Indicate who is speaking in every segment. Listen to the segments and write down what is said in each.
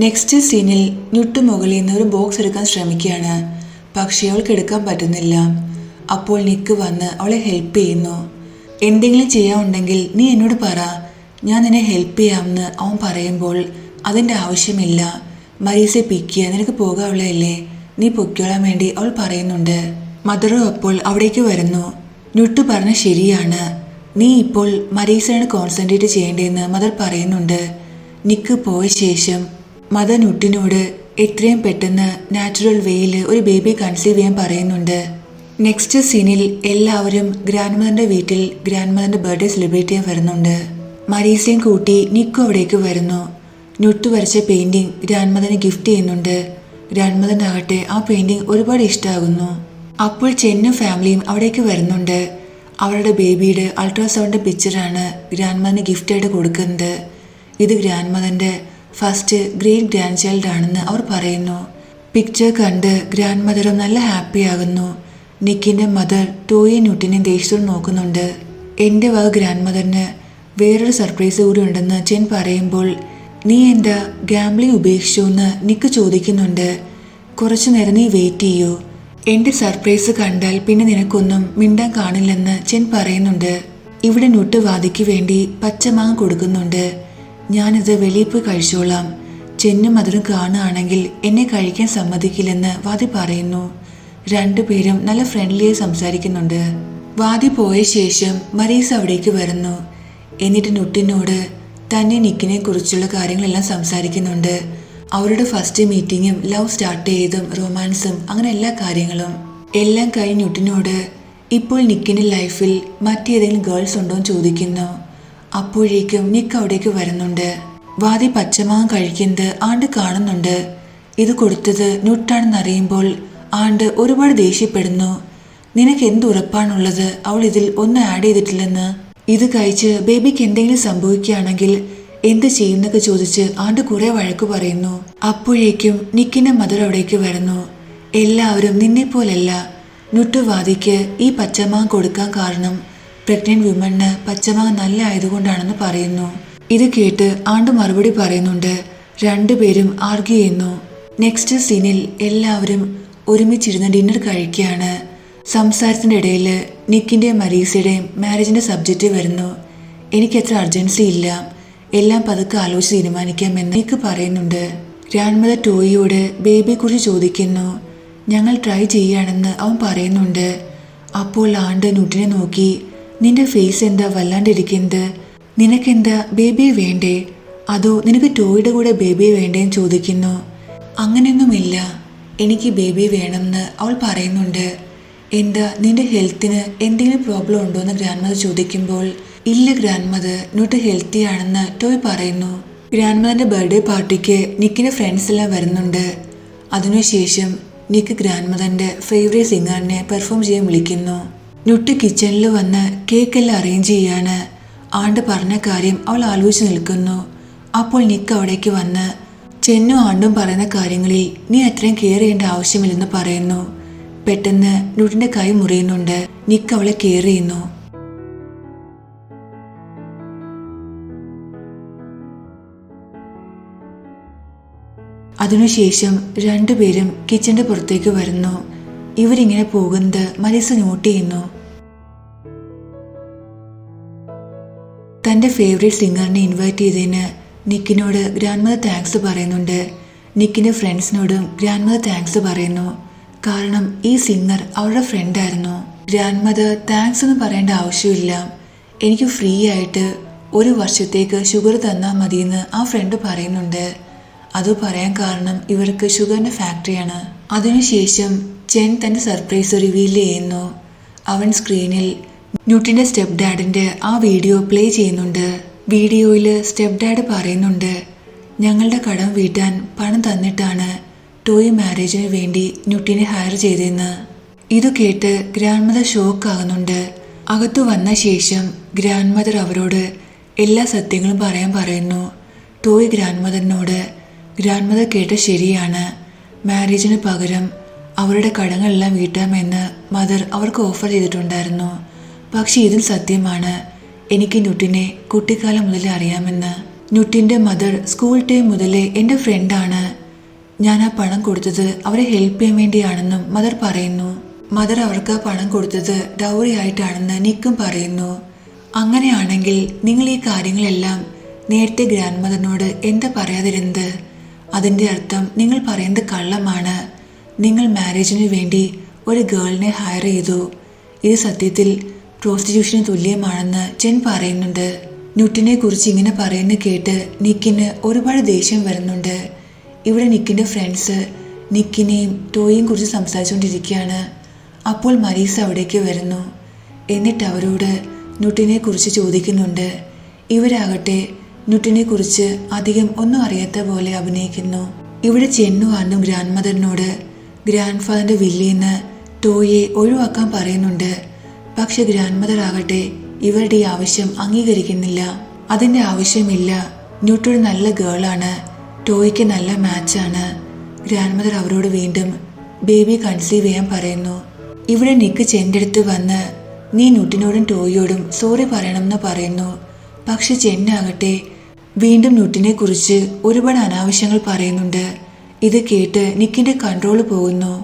Speaker 1: Next സീനിൽ ഞുട്ട് മുകളിൽ നിന്ന് ഒരു ബോക്സ് എടുക്കാൻ ശ്രമിക്കുകയാണ്. പക്ഷേ അവൾക്ക് എടുക്കാൻ പറ്റുന്നില്ല. അപ്പോൾ നിക്ക് വന്ന് അവളെ ഹെൽപ്പ് ചെയ്യുന്നു. എന്തെങ്കിലും ചെയ്യാനുണ്ടെങ്കിൽ നീ എന്നോട് പറ, ഞാൻ നിന്നെ ഹെൽപ്പ് ചെയ്യാമെന്ന് അവൻ പറയുമ്പോൾ അതിൻ്റെ ആവശ്യമില്ല, മരീസെ പിക്ക് നിനക്ക് പോകാനുള്ളതല്ലേ, നീ പൊയ്ക്കോളാൻ വേണ്ടി അവൾ പറയുന്നുണ്ട്. മദറും അപ്പോൾ അവിടേക്ക് വരുന്നു. ഞുട്ട് പറഞ്ഞ ശരിയാണ്, നീ ഇപ്പോൾ മരീസയാണ് കോൺസെൻട്രേറ്റ് ചെയ്യേണ്ടതെന്ന് മദർ പറയുന്നുണ്ട്. നിക്ക് പോയ ശേഷം മദർ ഞുട്ടിനോട് എത്രയും പെട്ടെന്ന് നാച്ചുറൽ വേയിൽ ഒരു ബേബിയെ കൺസീവ് ചെയ്യാൻ പറയുന്നുണ്ട്. നെക്സ്റ്റ് സീനിൽ എല്ലാവരും ഗ്രാൻഡ് മദറിന്റെ വീട്ടിൽ ഗ്രാൻഡ് മദറിന്റെ ബർത്ത്ഡേ സെലിബ്രേറ്റ് ചെയ്യാൻ വരുന്നുണ്ട്. മരീസയും കൂട്ടി നിക്കും അവിടേക്ക് വരുന്നു. ഞുട്ട് വരച്ച പെയിന്റിംഗ് ഗ്രാൻഡ് മദറിന് ഗിഫ്റ്റ് ചെയ്യുന്നുണ്ട്. ഗ്രാൻഡ് മദറിനാകട്ടെ ആ പെയിന്റിംഗ് ഒരുപാട് ഇഷ്ടമാകുന്നു. അപ്പോൾ ചെന്നും ഫാമിലിയും അവിടേക്ക് വരുന്നുണ്ട്. അവരുടെ ബേബിയുടെ അൾട്രാസൗണ്ട് പിക്ചറാണ് ഗ്രാൻഡ് മദറിന് ഗിഫ്റ്റായിട്ട് കൊടുക്കുന്നത്. ഇത് ഗ്രാൻഡ് മദറിന്റെ ഫസ്റ്റ് ഗ്രേറ്റ് ഗ്രാൻഡ് ചൈൽഡ് ആണെന്ന് അവർ പറയുന്നു. പിക്ചർ കണ്ട് ഗ്രാൻഡ് മദറും നല്ല ഹാപ്പി ആകുന്നു. നിക്കിന്റെ മദർ ടോയെ ഞുട്ടിനെയും ദേഷ്യത്തോട് നോക്കുന്നുണ്ട്. എൻ്റെ വക ഗ്രാൻഡ് മദറിന് വേറൊരു സർപ്രൈസ് കൂടി ഉണ്ടെന്ന് ചെൻ പറയുമ്പോൾ നീ എന്താ ഗാംബ്ലിംഗ് ഉപേക്ഷിച്ചു എന്ന് നിക്ക് ചോദിക്കുന്നുണ്ട്. കുറച്ചു നേരം നീ വെയിറ്റ് ചെയ്യൂ, എൻ്റെ സർപ്രൈസ് കണ്ടാൽ പിന്നെ നിനക്കൊന്നും മിണ്ടാൻ കാണില്ലെന്ന് ചെൻ പറയുന്നുണ്ട്. ഇവിടെ ഞുട്ട് വാദിക്ക് വേണ്ടി പച്ചമാങ്ങ കൊടുക്കുന്നുണ്ട്. ഞാനിത് വെളിയിൽ പോയി കഴിച്ചോളാം, ചെന്നും മദറും കാണുകയാണെങ്കിൽ എന്നെ കഴിക്കാൻ സമ്മതിക്കില്ലെന്ന് വാദി പറയുന്നു. രണ്ടുപേരും നല്ല ഫ്രണ്ട്ലിയായി സംസാരിക്കുന്നുണ്ട്. വാദി പോയ ശേഷം മരീസ് അവിടേക്ക് വരുന്നു. എന്നിട്ട് ഞുട്ടിനോട് തന്നെ നിക്കിനെ കുറിച്ചുള്ള കാര്യങ്ങളെല്ലാം സംസാരിക്കുന്നുണ്ട്. അവരുടെ ഫസ്റ്റ് മീറ്റിങ്ങും ലവ് സ്റ്റാർട്ട് ചെയ്തും റൊമാൻസും അങ്ങനെ എല്ലാ കാര്യങ്ങളും എല്ലാം കഴിഞ്ഞ് ഞുട്ടിനോട് ഇപ്പോൾ നിക്കിന്റെ ലൈഫിൽ മറ്റേതെങ്കിലും ഗേൾസ് ഉണ്ടോ എന്ന് ചോദിക്കുന്നു. അപ്പോഴേക്കും നിക്ക് അവിടേക്ക് വരുന്നുണ്ട്. വാദി പച്ചമാങ്ങ കഴിക്കുന്നത് ആണ്ട് കാണുന്നുണ്ട്. ഇത് കൊടുത്തത് ഞുട്ടാണെന്ന് അറിയുമ്പോൾ ആണ്ട് ഒരുപാട് ദേഷ്യപ്പെടുന്നു. നിനക്ക് എന്ത് ഉറപ്പാണുള്ളത് അവൾ ഇതിൽ ഒന്നും ആഡ് ചെയ്തിട്ടില്ലെന്ന്? ഇത് കഴിച്ച് ബേബിക്ക് എന്തെങ്കിലും സംഭവിക്കുകയാണെങ്കിൽ എന്ത് ചെയ്യുന്നൊക്കെ ചോദിച്ച് ആണ്ട് കുറെ വഴക്ക് പറയുന്നു. അപ്പോഴേക്കും നിക്കിന്റെ മദർ അവിടേക്ക് വരുന്നു. എല്ലാവരും നിന്നെ പോലല്ല, ഞുട്ട് വാദിക്ക് ഈ പച്ചമാങ്ങ കൊടുക്കാൻ കാരണം പ്രഗ്നന്റ് വിമണിന് പച്ചമാങ്ങ നല്ല ആയതുകൊണ്ടാണെന്ന് പറയുന്നു. ഇത് കേട്ട് ആണ്ട് മറുപടി പറയുന്നുണ്ട്. രണ്ടുപേരും ആർഗ്യൂ ചെയ്യുന്നു. നെക്സ്റ്റ് സീനിൽ എല്ലാവരും ഒരുമിച്ചിരുന്ന് ഡിന്നർ കഴിക്കുകയാണ്. സംസാരത്തിൻ്റെ ഇടയിൽ നിക്കിൻ്റെയും മരീസയുടെയും മാരേജിൻ്റെ സബ്ജക്റ്റ് വരുന്നു. എനിക്കത്ര അർജൻസി ഇല്ല, എല്ലാം പതുക്കെ ആലോചിച്ച് തീരുമാനിക്കാമെന്ന് നിക്ക് പറയുന്നുണ്ട്. ഗ്രാൻഡ് മദർ ടോയിയോട് ബേബിയെക്കുറിച്ച് ചോദിക്കുന്നു. ഞങ്ങൾ ട്രൈ ചെയ്യുകയാണെന്ന് അവൻ പറയുന്നുണ്ട്. അപ്പോൾ ആണ്ട് ഞുട്ടിനെ നോക്കി, നിന്റെ ഫേസ് എന്താ വല്ലാണ്ടിരിക്കുന്നത്, നിനക്കെന്താ ബേബിയെ വേണ്ടേ അതോ നിനക്ക് ടോയുടെ കൂടെ ബേബിയെ വേണ്ടേന്ന് ചോദിക്കുന്നു. അങ്ങനെയൊന്നുമില്ല, എനിക്ക് ബേബി വേണമെന്ന് അവൾ പറയുന്നുണ്ട്. എന്താ നിന്റെ ഹെൽത്തിന് എന്തെങ്കിലും പ്രോബ്ലം ഉണ്ടോ എന്ന് ഗ്രാൻഡ് മദർ ചോദിക്കുമ്പോൾ ഇല്ല ഗ്രാൻഡ് മദർ, ഞുട്ട് ഹെൽത്തി ആണെന്ന് ടോയ് പറയുന്നു. ഗ്രാൻഡ് മദറിന്റെ ബർത്ത്ഡേ പാർട്ടിക്ക് നിക്കിന്റെ ഫ്രണ്ട്സ് എല്ലാം വരുന്നുണ്ട്. അതിനുശേഷം നിക്ക് ഗ്രാൻഡ് മദറിന്റെ ഫേവറേറ്റ് സിംഗറിനെ പെർഫോം ചെയ്യാൻ വിളിക്കുന്നു. ഞുട്ട് കിച്ചണിൽ വന്ന് കേക്കെല്ലാം അറേഞ്ച് ചെയ്യാണ്. ആണ്ട് പറഞ്ഞ കാര്യം അവൾ ആലോചിച്ച് നിൽക്കുന്നു. അപ്പോൾ നിക്ക് അവിടേക്ക് വന്ന് ചെന്നും ആണ്ടും പറയുന്ന കാര്യങ്ങളിൽ നീ അത്രയും കെയർ ചെയ്യേണ്ട ആവശ്യമില്ലെന്ന് പറയുന്നു. പെട്ടെന്ന് ഞുട്ടിന്റെ കൈ മുറിയുന്നുണ്ട്. നിക്ക് അവളെ കെയർ ചെയ്യുന്നു. അതിനുശേഷം രണ്ടുപേരും കിച്ചന്റെ പുറത്തേക്ക് വരുന്നു. ഇവരിങ്ങനെ പോകുന്നത് മരീസ നോട്ട് ചെയ്യുന്നു. തന്റെ ഫേവറേറ്റ് സിംഗറിനെ ഇൻവൈറ്റ് ചെയ്തതിന് നിക്കിനോട് ഗ്രാൻഡ് മദർ താങ്ക്സ് പറയുന്നുണ്ട്. നിക്കിന്റെ ഫ്രണ്ട്സിനോടും ഗ്രാൻഡ് മദർ താങ്ക്സ് പറയുന്നു. കാരണം ഈ സിംഗർ അവരുടെ ഫ്രണ്ടായിരുന്നു. ഗ്രാൻഡ് മദർ താങ്ക്സ് എന്ന് പറയേണ്ട ആവശ്യമില്ല, എനിക്ക് ഫ്രീ ആയിട്ട് 1 വർഷത്തേക്ക് ഷുഗർ തന്നാൽ മതിയെന്ന് ആ ഫ്രണ്ട് പറയുന്നുണ്ട്. അത് പറയാൻ കാരണം ഇവർക്ക് ഷുഗറിന്റെ ഫാക്ടറിയാണ്. അതിനുശേഷം ചെൻ തന്റെ സർപ്രൈസ് റിവീൽ ചെയ്യുന്നു. അവൻ സ്ക്രീനിൽ ഞുട്ടിന്റെ സ്റ്റെപ്പ് ഡാഡിന്റെ ആ വീഡിയോ പ്ലേ ചെയ്യുന്നുണ്ട്. വീഡിയോയിൽ സ്റ്റെപ്പ് ഡാഡ് പറയുന്നുണ്ട്, ഞങ്ങളുടെ കടം വീട്ടാൻ പണം തന്നിട്ടാണ് ടോയ് മാരേജിന് വേണ്ടി ഞുട്ടിനെ ഹയർ ചെയ്തതെന്ന്. ഇത് കേട്ട് ഗ്രാൻഡ് മദർ ഷോക്ക് ആകുന്നുണ്ട്. അകത്തു വന്ന ശേഷം ഗ്രാൻഡ് മദർ അവരോട് എല്ലാ സത്യങ്ങളും പറയാൻ പറയുന്നു. ടോയ് ഗ്രാൻഡ് മദറിനോട് ഗ്രാൻഡ് മദർ കേട്ട ശരിയാണ്, മാരേജിന് പകരം അവരുടെ കടങ്ങളെല്ലാം വീട്ടാമെന്ന് മദർ അവർക്ക് ഓഫർ ചെയ്തിട്ടുണ്ടായിരുന്നു. പക്ഷെ ഇതിൽ സത്യമാണ്, എനിക്ക് ഞുട്ടിനെ കുട്ടിക്കാലം മുതലേ അറിയാമെന്ന്. ന്യൂട്ടിൻ്റെ മദർ സ്കൂൾ ടൈം മുതലേ എൻ്റെ ഫ്രണ്ടാണ്. ഞാൻ ആ പണം കൊടുത്തത് അവരെ ഹെൽപ്പ് ചെയ്യാൻ വേണ്ടിയാണെന്നും മദർ പറയുന്നു. മദർ അവർക്ക് ആ പണം കൊടുത്തത് ഡൗറി ആയിട്ടാണെന്ന് നിക്കും പറയുന്നു. അങ്ങനെയാണെങ്കിൽ നിങ്ങൾ ഈ കാര്യങ്ങളെല്ലാം നേരത്തെ ഗ്രാൻഡ് മദറിനോട് എന്താ പറയാതിരുന്നത്? അതിൻ്റെ അർത്ഥം നിങ്ങൾ പറയുന്നത് കള്ളമാണ്. നിങ്ങൾ മാരേജിന് വേണ്ടി ഒരു ഗേളിനെ ഹയർ ചെയ്തു. ഇത് സത്യത്തിൽ പ്രോസ്റ്റിറ്റ്യൂഷന് തുല്യമാണെന്ന് ജെൻ പറയുന്നുണ്ട്. ന്യൂട്ടിനെ കുറിച്ച് ഇങ്ങനെ പറയുന്നത് കേട്ട് നിക്കിന് ഒരുപാട് ദേഷ്യം വരുന്നുണ്ട്. ഇവിടെ നിക്കിൻ്റെ ഫ്രണ്ട്സ് നിക്കിനെയും ടോയെയും കുറിച്ച് സംസാരിച്ചുകൊണ്ടിരിക്കുകയാണ്. അപ്പോൾ മരീസ അവിടേക്ക് വരുന്നു. എന്നിട്ട് അവരോട് ന്യൂട്ടിനെ കുറിച്ച് ചോദിക്കുന്നുണ്ട്. ഇവരാകട്ടെ ന്യൂട്ടിനെ കുറിച്ച് അധികം ഒന്നും അറിയാത്ത പോലെ അഭിനയിക്കുന്നു. ഇവിടെ ചെന്നു ആണ്ടും ഗ്രാൻഡ് മദറിനോട് ഗ്രാൻഡ് ഫാദറിന്റെ വില്ലിൽ നിന്ന് ടോയെ ഒഴിവാക്കാൻ പറയുന്നുണ്ട്. പക്ഷെ ഗ്രാൻഡ് മദർ ആകട്ടെ ഇവരുടെ ഈ ആവശ്യം അംഗീകരിക്കുന്നില്ല. അതിന്റെ ആവശ്യമില്ല. ന്യൂട്ടൊരു നല്ല ഗേളാണ്, ടോയ്ക്ക് നല്ല മാച്ചാണ്. ഗ്രാൻഡ് മദർ അവരോട് വീണ്ടും ബേബി കൺസീവ് ചെയ്യാൻ പറയുന്നു. ഇവിടെ നിക്ക് ചെൻ്റെ അടുത്ത് വന്ന് നീ ന്യൂട്ടിനോടും ടോയോടും സോറി പറയണമെന്ന് പറയുന്നു. പക്ഷെ ചെന്നാകട്ടെ വീണ്ടും ന്യൂട്ടിനെ കുറിച്ച് ഒരുപാട് അനാവശ്യങ്ങൾ പറയുന്നുണ്ട്. ഇത് കേട്ട് നിക്കിന്റെ കൺട്രോൾ പോകുന്നു.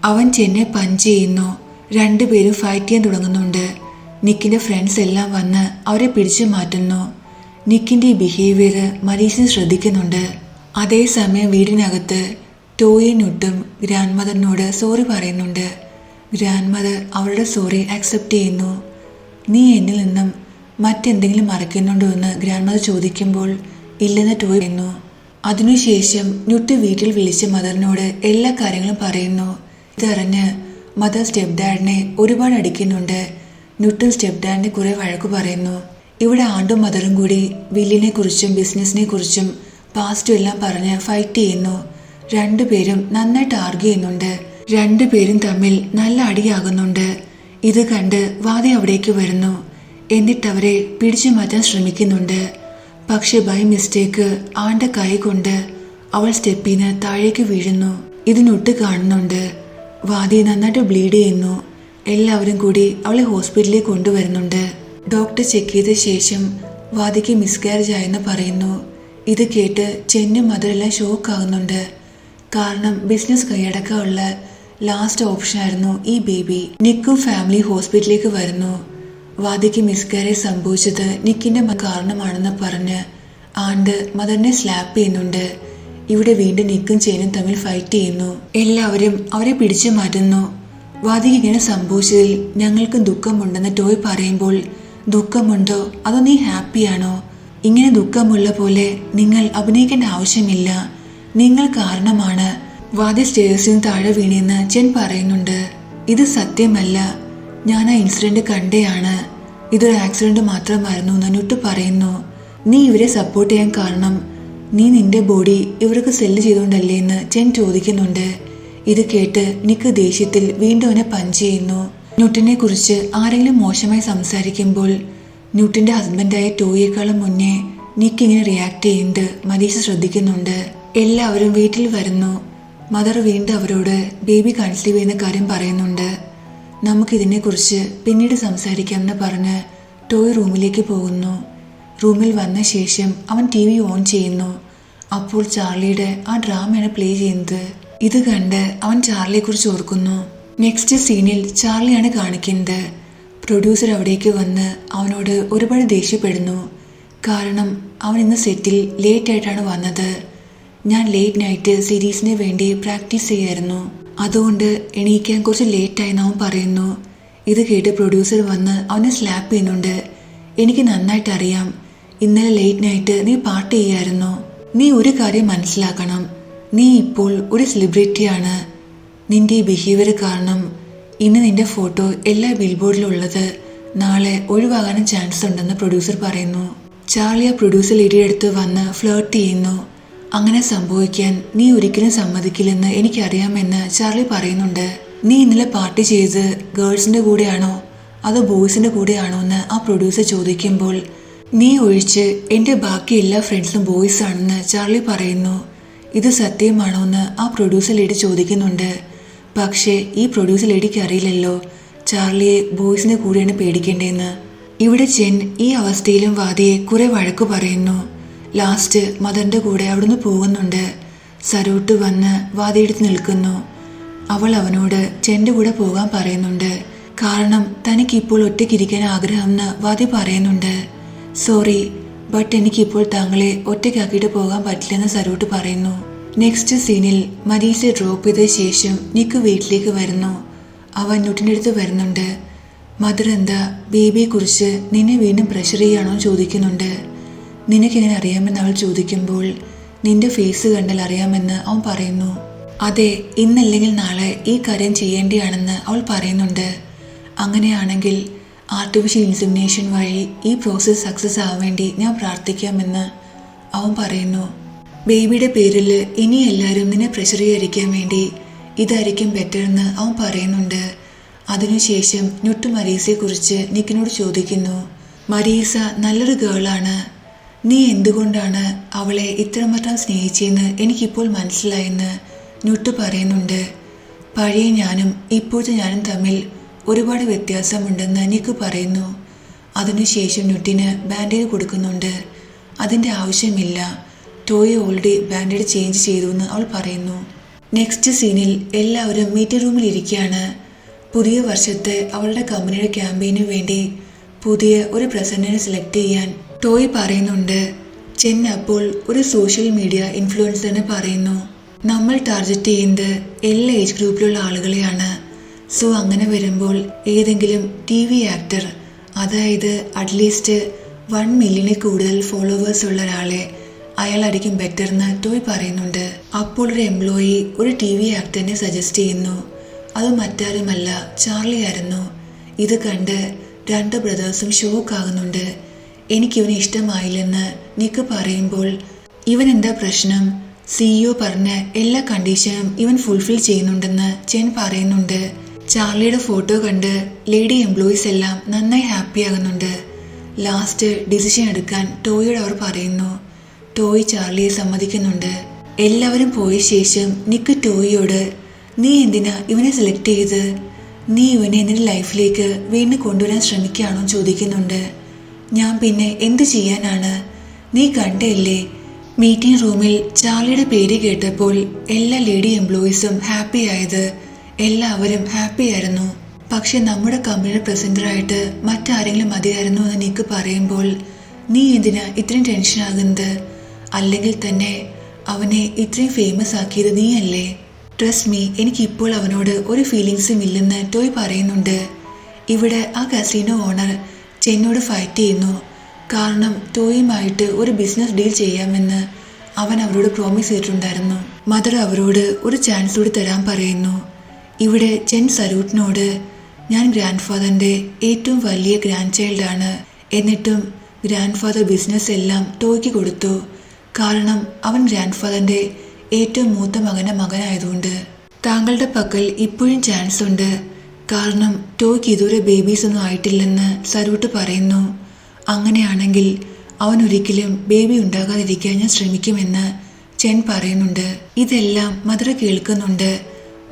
Speaker 1: അവൻ ചെന്നെ പഞ്ച് ചെയ്യുന്നു. രണ്ടുപേരും ഫൈറ്റ് ചെയ്യാൻ തുടങ്ങുന്നുണ്ട്. നിക്കിന്റെ ഫ്രണ്ട്സ് എല്ലാം വന്ന് അവരെ പിടിച്ചു മാറ്റുന്നു. നിക്കിന്റെ ഈ ബിഹേവിയർ മരീസിന് ശ്രദ്ധിക്കുന്നുണ്ട്. അതേസമയം വീടിനകത്ത് ടോയും ന്യൂട്ടും ഗ്രാൻഡ് മദറിനോട് സോറി പറയുന്നുണ്ട്. ഗ്രാൻഡ് മദർ അവരുടെ സോറി അക്സെപ്റ്റ് ചെയ്യുന്നു. നീ എന്നിൽ നിന്നും മറ്റെന്തെങ്കിലും മറയ്ക്കുന്നുണ്ടോ എന്ന് ഗ്രാൻഡ് മദർ ചോദിക്കുമ്പോൾ ഇല്ലെന്ന് ടോയ് പറയുന്നു. അതിനുശേഷം ന്യൂട്ട് വീട്ടിൽ വിളിച്ച് മദറിനോട് എല്ലാ കാര്യങ്ങളും പറയുന്നു. ഇതറിഞ്ഞ് മദർ സ്റ്റെപ്പ് ഡാഡിനെ ഒരുപാട് അടിക്കുന്നുണ്ട്. ന്യൂട്ടും സ്റ്റെപ്പ് ഡാഡിനെ കുറെ വഴക്കു പറയുന്നു. ഇവിടെ ആണ്ടും മദറും കൂടി വില്ലിനെ കുറിച്ചും ബിസിനസിനെ കുറിച്ചും പാസ്റ്റും എല്ലാം പറഞ്ഞ് ഫൈറ്റ് ചെയ്യുന്നു. രണ്ടുപേരും നന്നായിട്ട് ആർഗ്യൂ ചെയ്യുന്നുണ്ട്. രണ്ടുപേരും തമ്മിൽ നല്ല അടിയാകുന്നുണ്ട്. ഇത് കണ്ട് വാദി അവിടേക്ക് വരുന്നു. എന്നിട്ട് അവരെ പിടിച്ചു മാറ്റാൻ ശ്രമിക്കുന്നുണ്ട്. പക്ഷെ ബൈ മിസ്റ്റേക്ക് ആന്റെ കൈ കൊണ്ട് അവൾ സ്റ്റെപ്പിന് താഴേക്ക് വീഴുന്നു. ഇത് ന്യൂട്ട് കാണുന്നുണ്ട്. വാദി നന്നായിട്ട് ബ്ലീഡ് ചെയ്യുന്നു. എല്ലാവരും കൂടി അവളെ ഹോസ്പിറ്റലിൽ കൊണ്ടുവരുന്നുണ്ട്. ഡോക്ടർ ചെക്ക് ചെയ്ത ശേഷം വാദിക്ക് മിസ്കാരേജ് ആയെന്ന് പറയുന്നു. ഇത് കേട്ട് ചെന്നും മദറെല്ലാം ഷോക്കാകുന്നുണ്ട്. കാരണം ബിസിനസ് കൈയടക്കാനുള്ള ലാസ്റ്റ് ഓപ്ഷനായിരുന്നു ഈ ബേബി. നിക്കും ഫാമിലി ഹോസ്പിറ്റലിലേക്ക് വരുന്നു. വാദിക്ക് മിസ്കാരേജ് സംഭവിച്ചത് നിക്കിന്റെ കാരണമാണെന്ന് പറഞ്ഞ് ആണ്ട് മദറിനെ സ്ലാപ്പ് ചെയ്യുന്നുണ്ട്. ഇവിടെ വീണ്ടും നിക്കും ചെന്നും തമ്മിൽ ഫൈറ്റ് ചെയ്യുന്നു. എല്ലാവരും അവരെ പിടിച്ചു മാറ്റുന്നു. വാദിക്ക് ഇങ്ങനെ സംഭവിച്ചതിൽ ഞങ്ങൾക്ക് ദുഃഖമുണ്ടെന്ന് ടോയ് പറയുമ്പോൾ ദുഃഖമുണ്ടോ അതോ നീ ഹാപ്പിയാണോ? ഇങ്ങനെ ദുഃഖമുള്ള പോലെ നിങ്ങൾ അഭിനയിക്കേണ്ട ആവശ്യമില്ല. നിങ്ങൾ കാരണമാണ് വാദി സ്റ്റേഴ്സിന് താഴെ വീണെന്ന് ചെൻ പറയുന്നുണ്ട്. ഇത് സത്യമല്ല, ഞാൻ ആ ഇൻസിഡന്റ് കണ്ടെയാണ്. ഇതൊരു ആക്സിഡന്റ് മാത്രമായിരുന്നു എന്ന് ന്യൂട്ട് പറയുന്നു. നീ ഇവരെ സപ്പോർട്ട് ചെയ്യാൻ കാരണം നീ നിന്റെ ബോഡി ഇവർക്ക് സെല്ല് ചെയ്തുകൊണ്ടല്ലേ എന്ന് ചെൻ ചോദിക്കുന്നുണ്ട്. ഇത് കേട്ട് നിക്ക് ദേഷ്യത്തിൽ വീണ്ടും അവനെ പഞ്ച് ചെയ്യുന്നു. ന്യൂട്ടിനെ കുറിച്ച് ആരെങ്കിലും മോശമായി സംസാരിക്കുമ്പോൾ ന്യൂട്ടിന്റെ ഹസ്ബൻഡായ ടോയേക്കാളും മുന്നേ നിക്ക് ഇങ്ങനെ റിയാക്ട് ചെയ്യുന്നത് മരീഷ ശ്രദ്ധിക്കുന്നുണ്ട്. എല്ലാവരും വീട്ടിൽ വരുന്നു. മദർ വീണ്ടും അവരോട് ബേബി കൺസീവ് ചെയ്യുന്ന കാര്യം പറയുന്നുണ്ട്. നമുക്കിതിനെക്കുറിച്ച് പിന്നീട് സംസാരിക്കാമെന്ന് പറഞ്ഞ് ടോയ് റൂമിലേക്ക് പോകുന്നു. റൂമിൽ വന്ന ശേഷം അവൻ TV ഓൺ ചെയ്യുന്നു. അപ്പോൾ ചാർലിയുടെ ആ ഡ്രാമയാണ് പ്ലേ ചെയ്യുന്നത്. ഇത് കണ്ട് അവൻ ചാർലിയെക്കുറിച്ച് ഓർക്കുന്നു. നെക്സ്റ്റ് സീനിൽ ചാർലിയാണ് കാണിക്കുന്നത്. പ്രൊഡ്യൂസർ അവിടേക്ക് വന്ന് അവനോട് ഒരുപാട് ദേഷ്യപ്പെടുന്നു. കാരണം അവൻ ഇന്ന് സെറ്റിൽ ലേറ്റ് ആയിട്ടാണ് വന്നത്. ഞാൻ ലേറ്റ് നൈറ്റ് സീരീസിന് വേണ്ടി പ്രാക്ടീസ് ചെയ്യായിരുന്നു, അതുകൊണ്ട് എണീക്കാൻ കുറച്ച് ലേറ്റായെന്ന് അവൻ പറയുന്നു. ഇത് കേട്ട് പ്രൊഡ്യൂസർ വന്ന് അവനെ സ്ലാപ്പ് ചെയ്യുന്നുണ്ട്. എനിക്ക് നന്നായിട്ടറിയാം, ഇന്നലെ ലേറ്റ് നൈറ്റ് നീ പാർട്ടി ചെയ്യായിരുന്നു. നീ ഒരു കാര്യം മനസ്സിലാക്കണം, നീ ഇപ്പോൾ ഒരു സെലിബ്രിറ്റിയാണ്. നിന്റെ ഈ ബിഹേവിയർ കാരണം ഇന്ന് നിന്റെ ഫോട്ടോ എല്ലാ ബിൽബോർഡിലും ഉള്ളത് നാളെ ഒഴിവാകാനും ചാൻസ് ഉണ്ടെന്ന് പ്രൊഡ്യൂസർ പറയുന്നു. ചാർലി ആ പ്രൊഡ്യൂസർ ലേഡിയുടെ അടുത്ത് വന്ന് ഫ്ലേർട്ട് ചെയ്യുന്നു. അങ്ങനെ സംഭവിക്കാൻ നീ ഒരിക്കലും സമ്മതിക്കില്ലെന്ന് എനിക്കറിയാമെന്ന് ചാർലി പറയുന്നുണ്ട്. നീ ഇന്നലെ പാർട്ടി ചെയ്ത് ഗേൾസിന്റെ കൂടെയാണോ അതോ ബോയ്സിന്റെ കൂടെയാണോ എന്ന് ആ പ്രൊഡ്യൂസർ ചോദിക്കുമ്പോൾ നീ ഒഴിച്ച് എൻ്റെ ബാക്കി എല്ലാ ഫ്രണ്ട്സും ബോയ്സ് ആണെന്ന് ചാർലി പറയുന്നു. ഇത് സത്യമാണോ എന്ന് ആ പ്രൊഡ്യൂസർ ലേഡി ചോദിക്കുന്നുണ്ട്. പക്ഷേ ഈ പ്രൊഡ്യൂസർ ലേഡിക്ക് അറിയില്ലല്ലോ ചാർലിയെ ബോയ്സിന്റെ കൂടെയാണ് പേടിക്കേണ്ടതെന്ന്. ഇവിടെ ചെൻ ഈ അവസ്ഥയിലും വാദിയെ കുറെ വഴക്കു പറയുന്നു. ലാസ്റ്റ് മദറിൻ്റെ കൂടെ അവിടുന്ന് പോകുന്നുണ്ട്. സരൂട്ട് വന്ന് വാതിയെടുത്ത് നിൽക്കുന്നു. അവൾ അവനോട് ചെൻ്റെ കൂടെ പോകാൻ പറയുന്നുണ്ട്. കാരണം തനിക്കിപ്പോൾ ഒറ്റയ്ക്കിരിക്കാൻ ആഗ്രഹമെന്ന് വാദി പറയുന്നുണ്ട്. സോറി, ബട്ട് എനിക്കിപ്പോൾ താങ്കളെ ഒറ്റയ്ക്കാക്കിയിട്ട് പോകാൻ പറ്റില്ലെന്ന് സരൂട്ട് പറയുന്നു. നെക്സ്റ്റ് സീനിൽ മരീസെ ഡ്രോപ്പ് ചെയ്ത ശേഷം നിക്ക് വീട്ടിലേക്ക് വരുന്നു. അവൻ നുട്ടിൻ്റെ അടുത്ത് വരുന്നുണ്ട്. മദർ എന്താ ബേബിയെക്കുറിച്ച് നിന്നെ വീണ്ടും പ്രഷർ ചെയ്യാണോ ചോദിക്കുന്നുണ്ട്. നിനക്കെങ്ങനെ അറിയാമെന്ന് അവൾ ചോദിക്കുമ്പോൾ നിന്റെ ഫേസ് കണ്ടാൽ അറിയാമെന്ന് അവൻ പറയുന്നു. അതെ, ഇന്നല്ലെങ്കിൽ നാളെ ഈ കാര്യം ചെയ്യേണ്ടിയാണെന്ന് അവൾ പറയുന്നുണ്ട്. അങ്ങനെയാണെങ്കിൽ ആർട്ടിഫിഷ്യൽ ഇൻസെമിനേഷൻ വഴി ഈ പ്രോസസ്സ് സക്സസ് ആവാൻ വേണ്ടി ഞാൻ പ്രാർത്ഥിക്കാമെന്ന് അവൻ പറയുന്നു. ബേബിയുടെ പേരിൽ ഇനി എല്ലാവരും നിന്നെ പ്രഷർ ചെയ്യാതിരിക്കാൻ വേണ്ടി ഇതായിരിക്കും ബെറ്റർ എന്ന് അവൻ പറയുന്നുണ്ട്. അതിനുശേഷം നുട്ട് മരീസയെക്കുറിച്ച് നിക്കിനോട് ചോദിക്കുന്നു. മരീസ നല്ലൊരു ഗേളാണ്. നീ എന്തുകൊണ്ടാണ് അവളെ ഇത്രമാത്രം സ്നേഹിച്ചെന്ന് എനിക്കിപ്പോൾ മനസ്സിലായെന്ന് നുട്ട് പറയുന്നുണ്ട്. പഴയ ഞാനും ഇപ്പോഴത്തെ ഞാനും തമ്മിൽ ഒരുപാട് വ്യത്യാസമുണ്ടെന്ന് നിക്ക് പറയുന്നു. അതിനുശേഷം നുട്ടിന് ബാൻഡേജ് കൊടുക്കുന്നുണ്ട്. അതിൻ്റെ ആവശ്യമില്ല, ടോയ് ഓൾറെഡി ബാൻഡേജ് ചേഞ്ച് ചെയ്തു എന്ന് അവൾ പറയുന്നു. നെക്സ്റ്റ് സീനിൽ എല്ലാവരും മീറ്റിംഗ് റൂമിൽ ഇരിക്കുകയാണ്. പുതിയ വർഷത്തെ അവളുടെ കമ്പനിയുടെ ക്യാമ്പയിനു വേണ്ടി പുതിയ ഒരു പ്രസന്റിനെ സെലക്ട് ചെയ്യാൻ ടോയ് പറയുന്നുണ്ട്. ചെൻ അപ്പോൾ ഒരു സോഷ്യൽ മീഡിയ ഇൻഫ്ലുവൻസറിനെ പറയുന്നു. നമ്മൾ ടാർഗറ്റ് ചെയ്യുന്നത് എല്ലാ ഏജ് ഗ്രൂപ്പിലുള്ള ആളുകളെയാണ്. സോ അങ്ങനെ വരുമ്പോൾ ഏതെങ്കിലും TV ആക്ടർ, അതായത് അറ്റ്ലീസ്റ്റ് 1 മില്യണിൽ കൂടുതൽ ഫോളോവേഴ്സ് ഉള്ള ഒരാളെ അയാളായിരിക്കും ബെറ്റർ എന്ന് ടോയ് പറയുന്നുണ്ട്. അപ്പോൾ ഒരു എംപ്ലോയി ഒരു TV ആക്ടറിനെ സജസ്റ്റ് ചെയ്യുന്നു. അത് മറ്റാരുമല്ല, ചാർലി ആയിരുന്നു. ഇത് കണ്ട് 2 ബ്രദേഴ്സും ഷോക്ക് ആകുന്നുണ്ട്. എനിക്കിവനെ ഇഷ്ടമായില്ലെന്ന് നിക്ക് പറയുമ്പോൾ ഇവൻ എന്താ പ്രശ്നം, CEO പറഞ്ഞ എല്ലാ കണ്ടീഷനും ഇവൻ ഫുൾഫിൽ ചെയ്യുന്നുണ്ടെന്ന് ചെൻ പറയുന്നുണ്ട്. ചാർലിയുടെ ഫോട്ടോ കണ്ട് ലേഡി എംപ്ലോയീസ് എല്ലാം നന്നായി ഹാപ്പി ആകുന്നുണ്ട്. ലാസ്റ്റ് ഡിസിഷൻ എടുക്കാൻ ടോയോട് അവർ പറയുന്നു. ടോയ് ചാർലിയെ സമ്മതിക്കുന്നുണ്ട്. എല്ലാവരും പോയ ശേഷം നിക്ക് ടോയിയോട് നീ എന്തിനാ ഇവനെ സെലക്ട് ചെയ്ത്, നീ ഇവനെ നിന്റെ ലൈഫിലേക്ക് വീണ്ടും കൊണ്ടുവരാൻ ശ്രമിക്കുകയാണോ ചോദിക്കുന്നുണ്ട്. ഞാൻ പിന്നെ എന്ത് ചെയ്യാനാണ്, നീ കണ്ടല്ലേ മീറ്റിംഗ് റൂമിൽ ചാർലിയുടെ പേര് കേട്ടപ്പോൾ എല്ലാ ലേഡി എംപ്ലോയീസും ഹാപ്പി ആയത്, എല്ലാവരും ഹാപ്പി ആയിരുന്നു. പക്ഷെ നമ്മുടെ കമ്പനിയുടെ പ്രസിഡന്റായിട്ട് മറ്റാരെങ്കിലും മതിയായിരുന്നു എന്ന് നിക്ക് പറയുമ്പോൾ നീ എന്തിനാ ഇത്രയും ടെൻഷൻ ആകുന്നത്, അല്ലെങ്കിൽ തന്നെ അവനെ ഇത്രയും ഫേമസ് ആക്കിയത് നീയല്ലേ. ട്രസ്റ്റ് മീ, എനിക്കിപ്പോൾ അവനോട് ഒരു ഫീലിങ്സും ഇല്ലെന്ന് ടോയ് പറയുന്നുണ്ട്. ഇവിടെ ആ കസിനോ ഓണർ ചെന്നോട് ഫൈറ്റ് ചെയ്യുന്നു. കാരണം ടോയുമായിട്ട് ഒരു ബിസിനസ് ഡീൽ ചെയ്യാമെന്ന് അവൻ അവരോട് പ്രോമിസ് ചെയ്തിട്ടുണ്ടായിരുന്നു. മദർ അവരോട് ഒരു ചാൻസ് കൂടി തരാൻ പറയുന്നു. ഇവിടെ ചെൻ സരൂട്ടിനോട് ഞാൻ ഗ്രാൻഡ് ഫാദറിൻ്റെ ഏറ്റവും വലിയ ഗ്രാൻഡ് ചൈൽഡാണ്, എന്നിട്ടും ഗ്രാൻഡ് ഫാദർ ബിസിനസ് എല്ലാം ടോയ്ക്ക് കൊടുത്തു. കാരണം അവൻ ഗ്രാൻഡ് ഫാദറിൻ്റെ ഏറ്റവും മൂത്ത മകനായതുകൊണ്ട്. താങ്കളുടെ പക്കൽ ഇപ്പോഴും ചാൻസ് ഉണ്ട്, കാരണം ടോയ്ക്ക് ഇതുവരെ ബേബീസ് ഒന്നും ആയിട്ടില്ലെന്ന് സരൂട്ട് പറയുന്നു. അങ്ങനെയാണെങ്കിൽ അവൻ ഒരിക്കലും ബേബി ഉണ്ടാകാതിരിക്കാൻ ഞാൻ ശ്രമിക്കുമെന്ന് ചെൻ പറയുന്നുണ്ട്. ഇതെല്ലാം മദർ കേൾക്കുന്നുണ്ട്.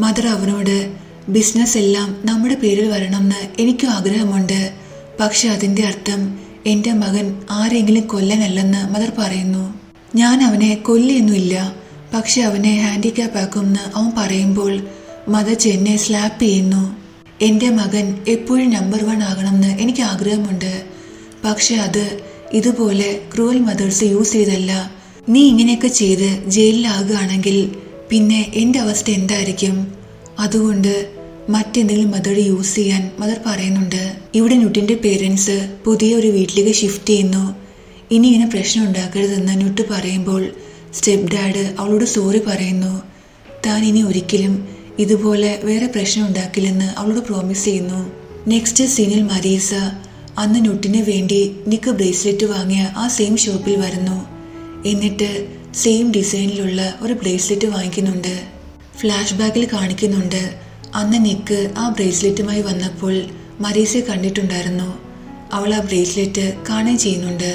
Speaker 1: മദർ അവനോട് ബിസിനസ് എല്ലാം നമ്മുടെ പേരിൽ വരണമെന്ന് എനിക്കും ആഗ്രഹമുണ്ട്, പക്ഷെ അതിൻ്റെ അർത്ഥം എൻ്റെ മകൻ ആരെങ്കിലും കൊല്ലാനല്ലെന്ന് മദർ പറയുന്നു. ഞാൻ അവനെ കൊല്ലിയൊന്നുമില്ല, പക്ഷെ അവനെ ഹാൻഡിക്യാപ്പ് ആക്കുമെന്ന് അവൻ പറയുമ്പോൾ മദർ ചെന്നെ സ്ലാപ്പ് ചെയ്യുന്നു. എൻ്റെ മകൻ എപ്പോഴും നമ്പർ 1 ആകണമെന്ന് എനിക്ക് ആഗ്രഹമുണ്ട്, പക്ഷെ അത് ഇതുപോലെ ക്രൂവൽ മദേഴ്സ് യൂസ് ചെയ്തല്ല. നീ ഇങ്ങനെയൊക്കെ ചെയ്ത് ജയിലിലാകുകയാണെങ്കിൽ പിന്നെ എൻ്റെ അവസ്ഥ എന്തായിരിക്കും? അതുകൊണ്ട് മറ്റെന്തെങ്കിലും മെത്തേഡ് യൂസ് ചെയ്യാൻ മദർ പറയുന്നുണ്ട്. ഇവിടെ നുട്ടിൻ്റെ പേരൻസ് പുതിയ ഒരു വീട്ടിലേക്ക് ഷിഫ്റ്റ് ചെയ്യുന്നു. ഇനി ഇങ്ങനെ പ്രശ്നം ഉണ്ടാക്കരുതെന്ന് നുട്ട് പറയുമ്പോൾ സ്റ്റെപ്പ് ഡാഡ് അവളോട് സോറി പറയുന്നു. താൻ ഇനി ഒരിക്കലും ഇതുപോലെ വേറെ പ്രശ്നം ഉണ്ടാക്കില്ലെന്ന് അവളോട് പ്രോമിസ് ചെയ്യുന്നു. നെക്സ്റ്റ് സീനിൽ മരീസ അന്ന് നുട്ടിന് വേണ്ടി നിക്ക് ബ്രേസ്ലെറ്റ് വാങ്ങിയ ആ സെയിം ഷോപ്പിൽ വരുന്നു. എന്നിട്ട് സെയിം ഡിസൈനിലുള്ള ഒരു ബ്രേസ്ലെറ്റ് വാങ്ങിക്കുന്നുണ്ട്. ഫ്ലാഷ് ബാക്കിൽ കാണിക്കുന്നുണ്ട് അന്ന് നിക്ക് ആ ബ്രേസ്ലെറ്റുമായി വന്നപ്പോൾ മരീസയെ കണ്ടിട്ടുണ്ടായിരുന്നു. അവൾ ആ ബ്രേസ്ലെറ്റ് കാണുകയും ചെയ്യുന്നുണ്ട്.